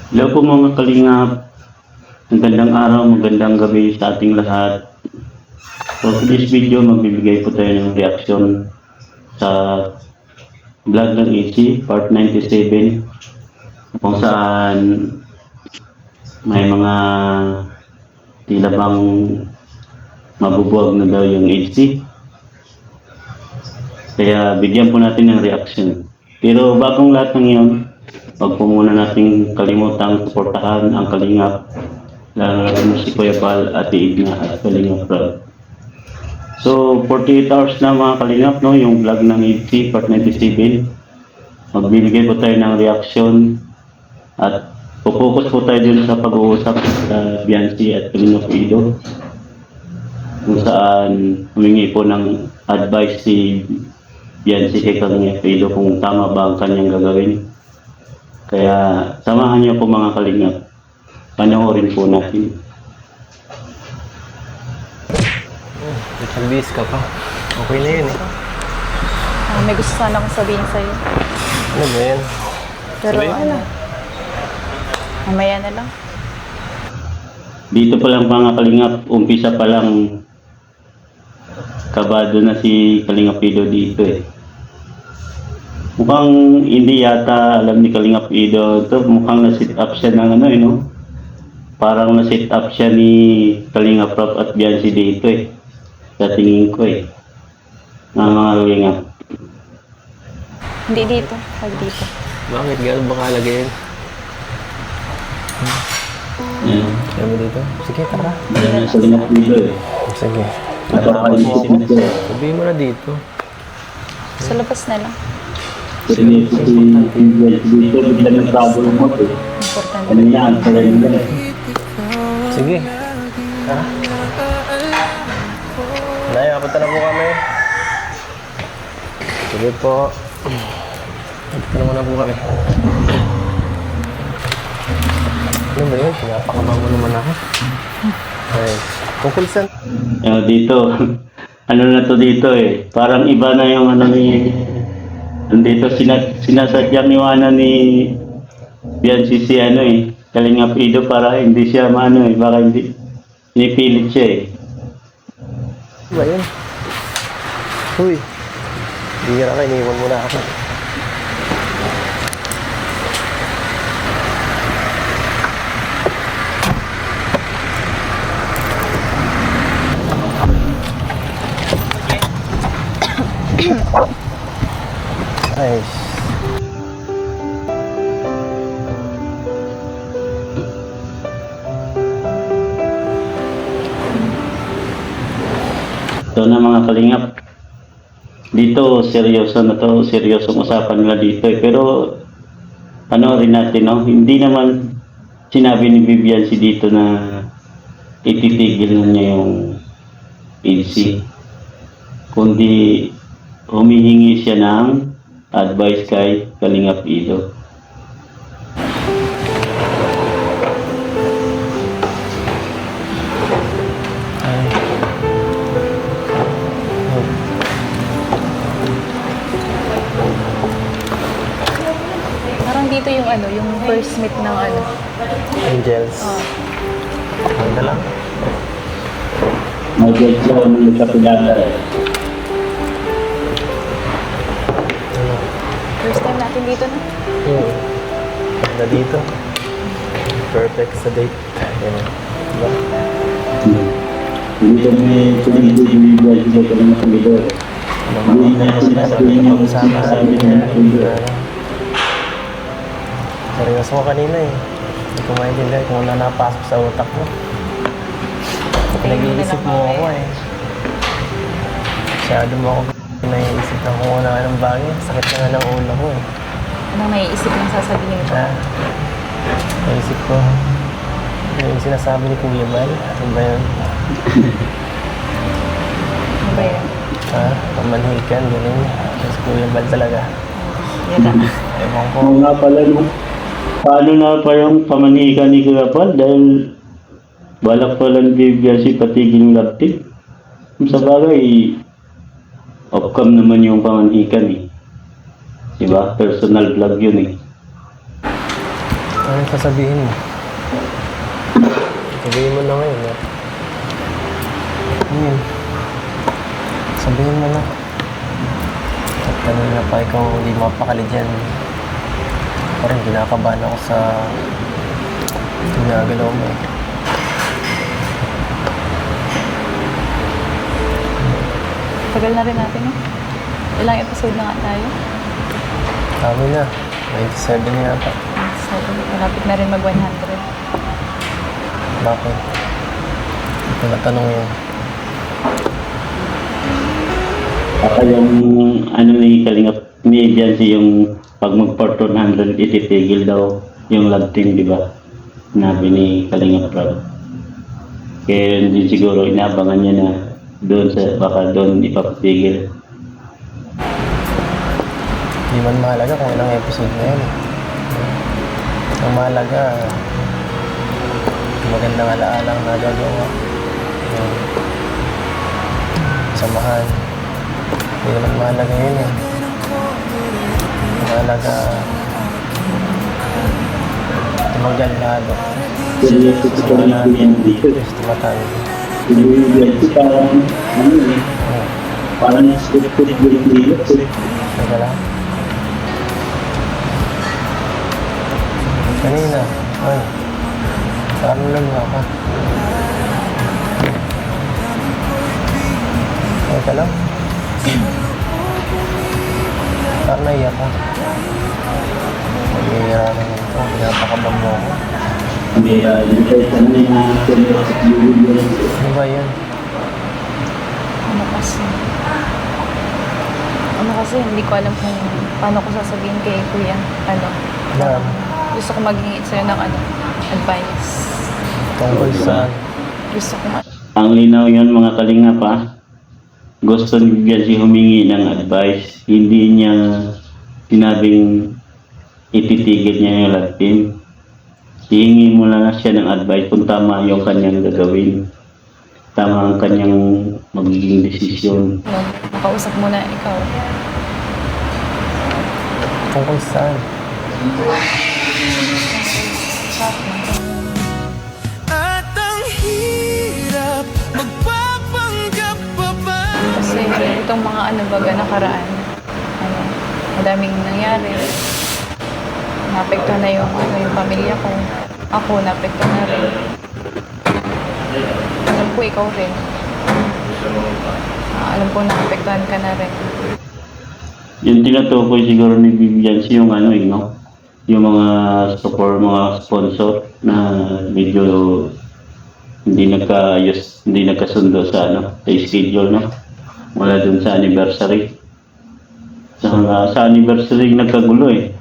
Hello po mga kalingap. Magandang araw, magandang gabi sa ating lahat. For this video, magbibigay po tayo ng reaction sa vlog ng AC, part 97, kung saan may mga tila bang mabubuwag na daw yung AC. Kaya bigyan po natin ng reaction. Pero bagong lahat ng yun, wag po muna nating kalimutang suportahan ang Kalingap, lalo na si Kuya Bal, Ate Igna at Kalingap Rob. So, 48 hours na mga Kalingap, no, yung vlog ng AC part 97. Magbibigay po tayo ng reaction at pupokus po tayo dun sa pag-uusap sa Biancy at Kalingap Ido, kung saan humingi po ng advice si Biancy kay Kalingap Ido kung tama ba ang kanyang gagawin. Kaya samahan niyo po mga Kalingap. Panoorin po natin. Nagbihis ka pa. Okay na yun eh. May gusto sana akong sabihin sa'yo. Ano ba yan? Pero Sabihin mo na. Mamaya na lang. Dito pa lang mga Kalingap, umpisa pa lang kabado na si Kalingap Ido dito eh. Mukhang hindi yata alam ni Kalingap Ido ito. Mukhang na-sit up siya ng ano eh, no? Parang na-sit up siya ni Kalingap Rob at Biancy dito eh. Sa tingin ko eh. Mga Kalingap. Hindi dito. Pag dito. Bakit? Gano'n ba kalagay yun? Ayan. Kaya mo dito? Sige, tara. Ayan na sa Kalingap Ido eh. Sige. Napapalisip na siya eh. Sabihin mo na dito. Sa labas na lang. Kasi si Biancy dito, bigla ng trouble mo eh. Importante. Ano yan? Talagang yan. Sige. Tara. Nay, kapunta na po kami. Sige po. Kapunta na muna po kami. Ano ba yun? Pinapakama mo naman ako. Ay, tungkol saan? Dito, ano na to dito eh. Parang iba na yung ano ni... Nandito sinasadyang iwanan ni Biancy si ano eh. Kalingap Ido para hindi siya maano eh. Baka hindi pinipilit siya eh. Ano ba yun? Uy. Bihira ka, iniwan mo na ako. Nice. Ito na mga Kalingap. Dito seryoso na to, seryosong usapan nila dito eh. Pero ano rin natin no, hindi naman sinabi ni Biancy dito na ititigil na niya yung AC. Kundi humihingi siya ng advice kay Kalingap Ido. Parang dito yung ano, yung first meet ng ano. Angels. Ganda lang. Mag-get siya ng nagkapilata eh. First time natin dito na. Ganda dito. Perfect sa date. Yan. Diba? Hindi kami sumisid ni Biancy sa Kalingap Ido. Hindi na sinasabi niya kung sinasabi niya. Seryoso ko kanina eh. Hindi ko maintindihan kung ano napasok sa utak mo. Nag-iisip mo ako eh. Masyado mo ako naiisip na kung ano anong bagay. Sakit na nga ng ulo ko eh. Anong naiisip ng sasabihin ko? Naisip ko. Yung sinasabi ni Kuya Bal. Ano ba yun? Ano ba yun? Pamanhikan, gano'n. Si Kuya Bal talaga. Yan na. Ewan ko. Oo nga pala no. Paano na pa yung pamanikan ni Kuya Bal dahil balak pa lang Biancy patigil yung love team. Sa bagay, off-cam naman yung pamanikan eh. Diba? Personal vlog yun eh. Anong sasabihin mo? Sabihin mo na ngayon, ha? Sabihin mo na. At kanina pa ikaw hindi mapakali dyan. Parang kinakabahan ako sa ginagalaw mo eh. Tagal na rin natin eh. Ilang episode na nga tayo? Kami na. 97 na yata. So, malapit na rin mag-100. Bakit? Ito na tanong yun. Baka yung ano ni Kalingap ni Jancy yung pag mag-part 100 ititigil daw yung love team, di ba? Sinabi ni Kalingap Rob. Kaya hindi siguro inaabangan niya na doon sa baka doon ipapatigil. Di man mahalaga kung ilang episode na yan. Ang mahalaga, magandang alaalang nagagawa. Samahan. Hindi naman mahalaga yun eh. Mahalaga, tumagal lalo. Seryoso ko na natin dito. Tumatay. Yung Jancy parang ano eh, parang scripted yung dito. Teka lang. Kanina, ay, saan mo lang ako? Teka lang. Saan naiyak ka? Mag-iira naman ito, pinapakabang mo ako. Hindi, yung person na yung seryoso yung Jancy. Ano ba yan? Ano kasi? Ano kasi, hindi ko alam kung paano ko sasabihin kay Kuya. Ano? Na, Gusto ko magingit sa'yo ng ano, advice. tungkol saan? Gusto ko Ang linaw yun mga Kalingap ha. Gusto ni Jancy humingi ng advice. Hindi niya sinabing ititigil niya yung love team. Hihingi mo lang siya ng advice kung tama yung kanyang gagawin. Tama ang kanyang magiging desisyon. makausap muna ikaw. Tungkol saan? At ang hirap magpapanggap pa ba? Kasi itong mga ano baga nakaraan, ano, madaming nangyari. Naapektuhan na yung, ano, yung pamilya ko. Ako, naapektuhan na rin. Alam ko, ikaw rin. Alam ko, naapektuhan ka na rin. Yung tinutukoy siguro ni Jancy yung ano no? Yung mga support, mga sponsor na medyo hindi nagkaayos, hindi nagkasundo sa ano, sa schedule no? Wala dun sa anniversary. Sa anniversary nagkagulo eh.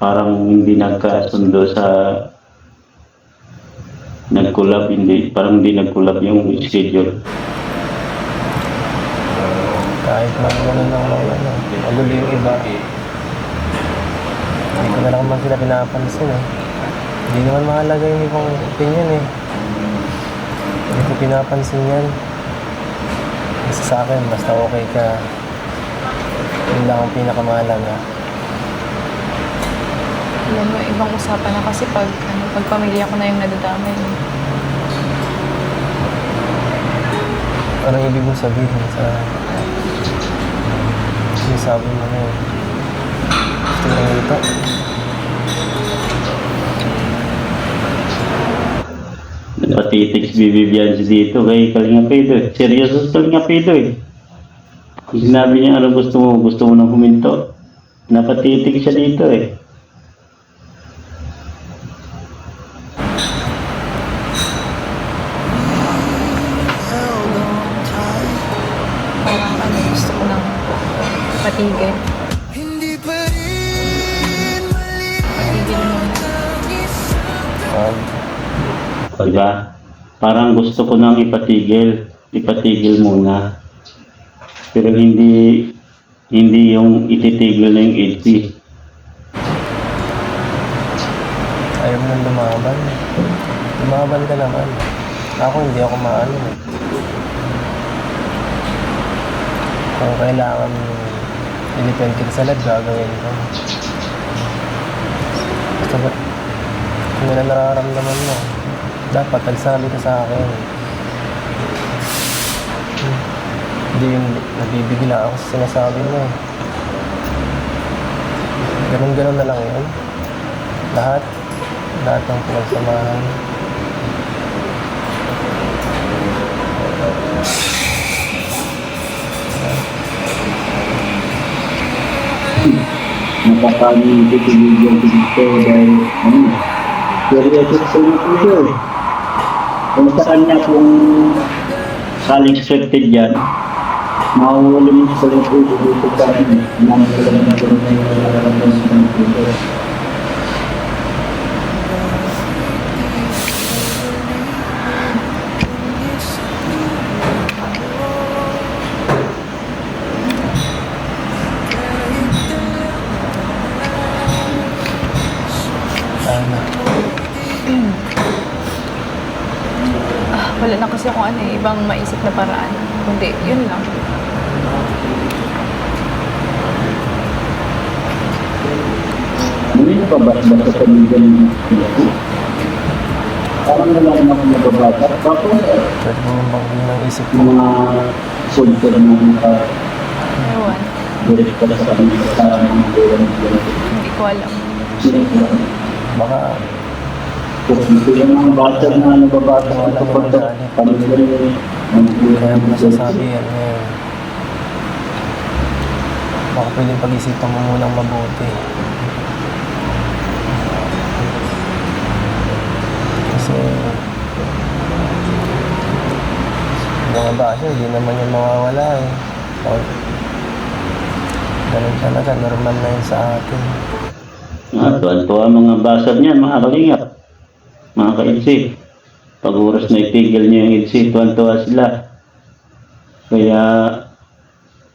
Parang hindi nagkasundo sa nag-collab, parang hindi nag-collab yung schedule. Kahit man gano'n ang mga ano, magulo yung iba. Hindi ko na lang man sila pinapansin eh. Hindi naman mahalaga yung ibang opinion eh. Hindi ko pinapansin yan. Kasi sa akin, basta okay ka, yun lang ang pinakamahalaga. Alam mo, ibang usapan na kasi pag, ano, pag pamilya ko na yung nadadamay. Anong ibig mong sabihin sa sinasabi mo na yun? Gusto mo ito? Napatitik si Vivian dito kay Kalingap Pedro. Seryoso si Kalingap Pedro eh. Sinabi niya ano gusto mo nang huminto. Napatitik siya dito eh. Parang ano, gusto ko nang patigil. Hindi pa rin Patigil muna. Diba? Parang gusto ko nang ipatigil muna. Pero hindi yung ititigil na yung 80. Ayaw mo nang lumaban. Lumaban ka naman. Ako hindi ako maano. Kung kailangan i-depend ka sa lab, gagawin ko. Basta ba, kung ano nararamdaman mo, dapat nagsabi ka sa akin. Hindi yung nabibigla ako sa sinasabi mo eh. Ganun-ganun na lang yun. Lahat ng pinagsamahan. Napakanin ko pinigyan ko dito dahil seryoso sa mga puso eh. Kung sa kanya kung saling scripted yan, mahuhuli mo sa mga puso dito sa kanya. Namasalang na ito na yung nararamdaman sa mga puso. Sana. Wala na kasi kung ano eh, ibang maisip na paraan. Kundi, yun lang. Ano yung pabasa sa pamilya ng Pilipino? Parang wala naman akong nababasa. Tapos, Pwede mo bang ng isip mo? mga sulto na mga Ewan. direkta sa kanila sa mga buwan ng Hindi ko alam. Baka kung ito yung mga bata na nababasa kapag pamilya kaya mo nasasabi yan ngayon. Baka pwedeng pag-isipan mo munang mabuti. Kasi mga basyo, hindi naman yung mawawala eh. Ganun talaga, normal na yun sa atin. tuwan-tuwa mga basad niyan, mga kalingap, mga ka-IDC. Pag oras na itigil niyo yung IDC, tuwan-tuwa sila. Kaya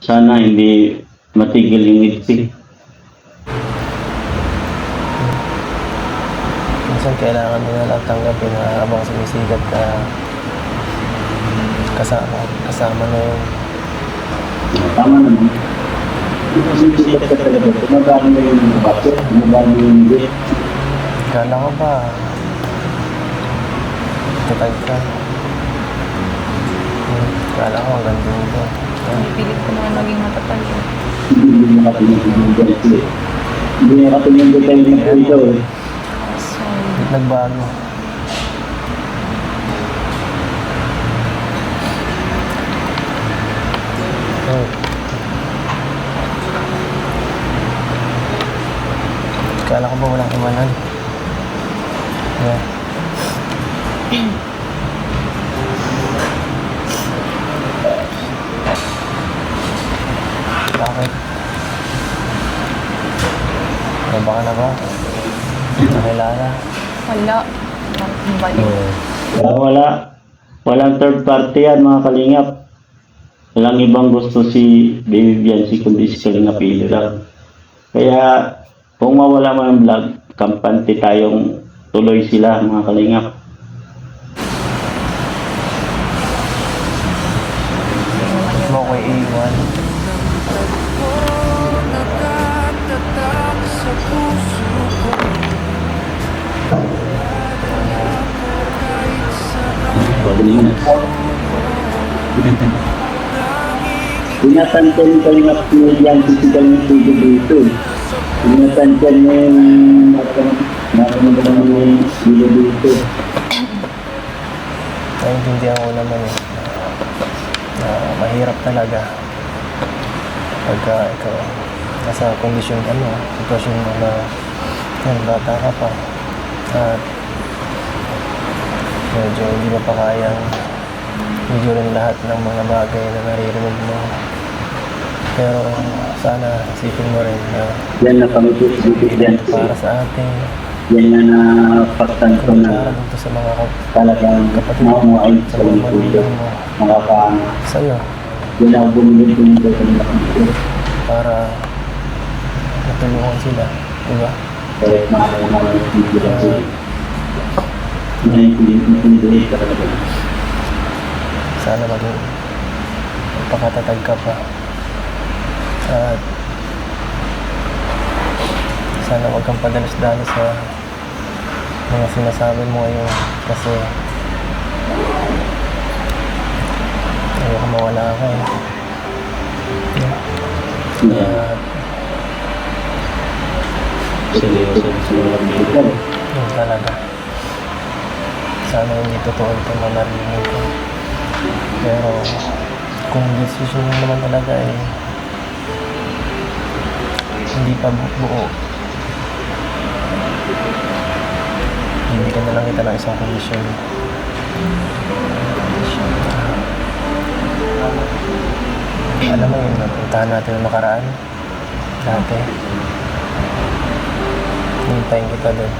sana hindi matigil yung IDC. Minsan kailangan mo na lang tanggapin na habang sumisikat ka, kasama na yun. Tama naman. Kasi sikat ka talaga, tumagaan mo yung basad, tumagaan mo yung IDC. Kala ko ba, tutag ka. Kala ko hanggang dulo. Pinipilit ko naman maging matatag eh. Hindi makatingin yung IDC. Hindi makatingin yung IDC eh. So, Ba't nagbago? Oh. Kala ko ba walang iwanan? Yeah. Bakit? Naba ka na ba? Nakilala? wala. Balik. Kaya walang third party yan mga kalingap. Walang ibang gusto si Baby Biancy kundi si Kalingap Ido lang. Kaya kung mawala mo yung vlog, kampante tayong tuloy sila mga kalingap. Ba't mo ko iiwan? Nakatatak sa puso ko. Pinatantyan yung Kalingap Biancy si Kalingap Ido dito. Pinatantyan niya yung nakamagalang yung Ido dito. Naiintindihan ko naman eh. Na mahirap talaga. Pagka ikaw nasa kondisyon sitwasyon mo na bata ka pa. At medyo hindi mo pa kayang rin lahat ng mga bagay na naririnig mo. Pero sana isipin mo rin na Yan na kami po si Baby Biancy. para sa atin, Yan na napaktan ko kung na dito sa mga talagang kapatid mo, mamuhay sa sa mga Kalingap Ido. manulang mo, sa'yo, Yan ang bumili ko nito Kalingap Ido. para matulungan sila, di ba? Kahit mga video kasi hindi talaga. Sana maging pagkakatatag ka pa. At sana huwag kang padalos-dalos sa mga sinasabi mo ngayon kasi ayoko mawala ka eh. Kaya Seryoso sa mga kaibigan. yun talaga. Sana hindi totoo ito na narinig ko. Pero kung decision mo naman talaga eh hindi pa buo, hindi ka na lang kita ng isang kondisyon. Alam mo yun, napuntahan natin yung nakaraan dati. Hintayin kita doon.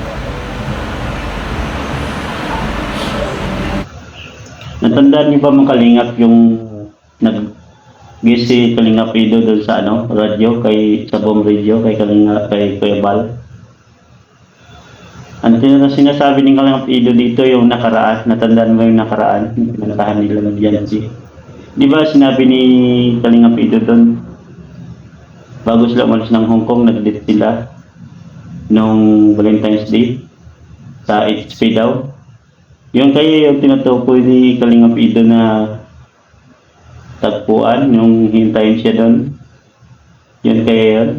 Natandaan niyo ba mga kalingap yung nag-gisi Kalingap Ido doon sa radyo, sa Boom Radio, kay Kuya Bal? Ang sinasabi ng Kalingap Ido dito yung nakaraan, natandaan mo yung nakaraan, pinantahan nila ng Bianchi. Di ba sinabi ni Kalingap Ido doon, bago sila umalis ng Hong Kong, nag-date sila nung Valentine's Day sa HP daw. Yung kayo yung tinutukoy ni Kalingap Ido na tagpuan, yung hintayin siya doon. Yun kayo yun.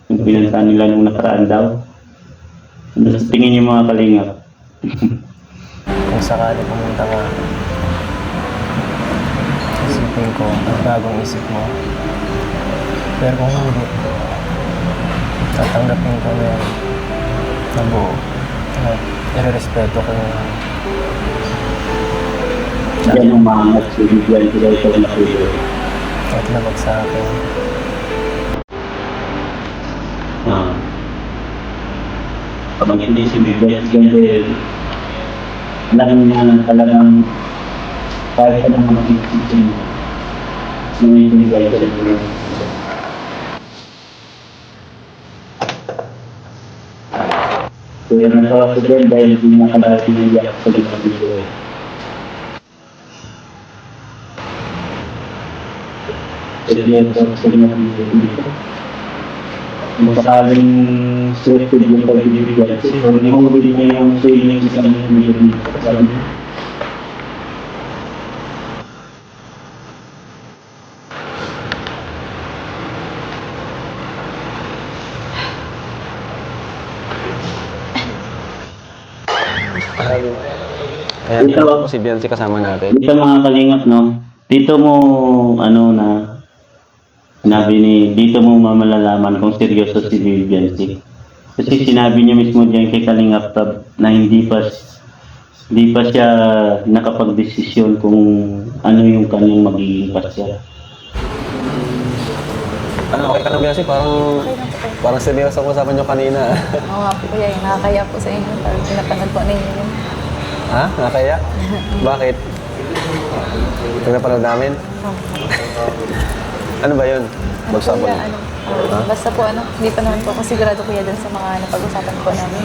Yung pinantahan nila nung nakaraan daw. Ano sa tingin yung mga kalingap? Kung sakali pumunta ka, isipin ko ang bagong isip mo. Pero kung hindi, tatanggapin ko na nabuo at irerespeto ko yung Yan yung mga nagsibigyan sila sa Kalingap Ido. kahit labag sa akin. Kapag hindi si Bibian Gandel, alam niya talagang kahit anong mag-isipin nung ibigay sa iyo. Kaya natawa ko din dahil hindi nakalala niya sa Kalingap Ido. Seryoso sa Kalingap Ido. Kung sakaling selected yung pagbibigyan, kung nihuli niya yung feelings ng million sabi niya. Kaya Ito, si Bianci kasama natin. dito mga kalingap, no? Dito mo, sinabi dito mo malalaman kung seryoso si Bianci. Kasi sinabi niya mismo diyan kay Kalingap Tab na hindi pa siya nakapag-desisyon kung ano yung kanyang magiging pasya. Ano, okay ka na Bianci? Parang seryoso ko usapan nyo kanina. Oo nga po kuya, nakakaya po sa inyo. Parang pinapanood po ninyo yun. Ha? Nakaya? Bakit? Pinapanood namin? Ano ba yun? Magsabon. Kuya, basta po hindi pa naman po ako sigurado kuya dun sa mga napag-usapan po namin.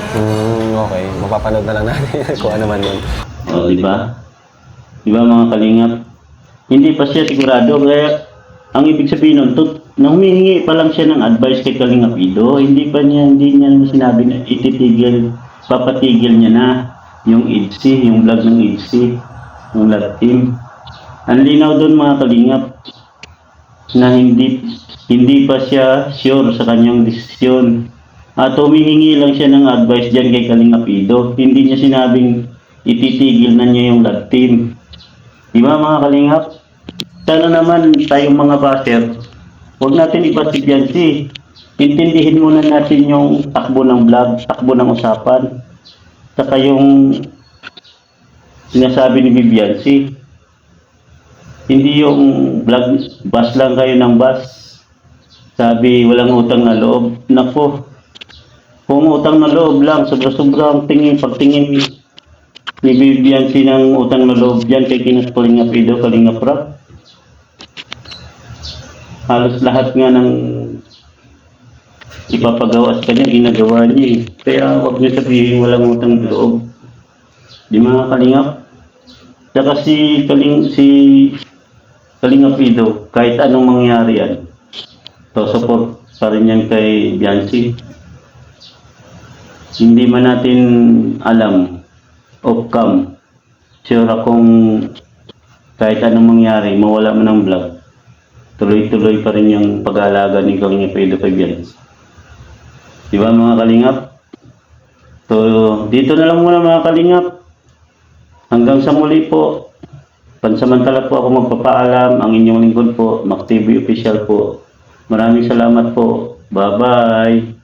Okay. Mapapanood na lang natin kung ano man yun. O, di ba? Di ba mga kalingap? Hindi pa siya sigurado, kaya ang ibig sabihin nun, na humihingi pa lang siya ng advice kay Kalingap Ido, hindi niya naman sinabi na papatigil niya na yung EDC, yung vlog ng EDC, yung love team. Ang linaw doon mga kalingap, na hindi pa siya sure sa kanyang desisyon. At humihingi lang siya ng advice dyan kay Kalingap Ido. Hindi niya sinabing ititigil na niya yung love team. Di ba mga kalingap? Sana naman tayong mga baser, huwag natin ipasigyan si. Intindihin muna natin yung takbo ng vlog, takbo ng usapan. Saka yung sinasabi ni Bibianci, hindi yung vlog, bus lang kayo ng bus. Sabi, walang utang na loob. Nako, kung utang na loob lang, sobra-sobrang pagtingin ni Bibianci ng utang na loob dyan kay Kalingap Ido, Kalingap Rap. Halos lahat nga ng ipapagawa sa kanya, ginagawa niya eh. Kaya huwag niyo sabihin walang utang na loob. Di mga kalingap? Saka si Kalingap Ido, kahit anong mangyari yan, to support pa rin yan kay Bianci. hindi man natin alam off cam, sure akong kahit anong mangyari, mawala man ang vlog, tuloy-tuloy pa rin yung pag-aalaga ni Kalingap Edo Fabians. Di ba mga kalingap? So, dito na lang muna mga kalingap. Hanggang sa muli po. Pansamantala po ako magpapaalam. Ang inyong lingkod po, Mac TV Official po. Maraming salamat po. Bye-bye.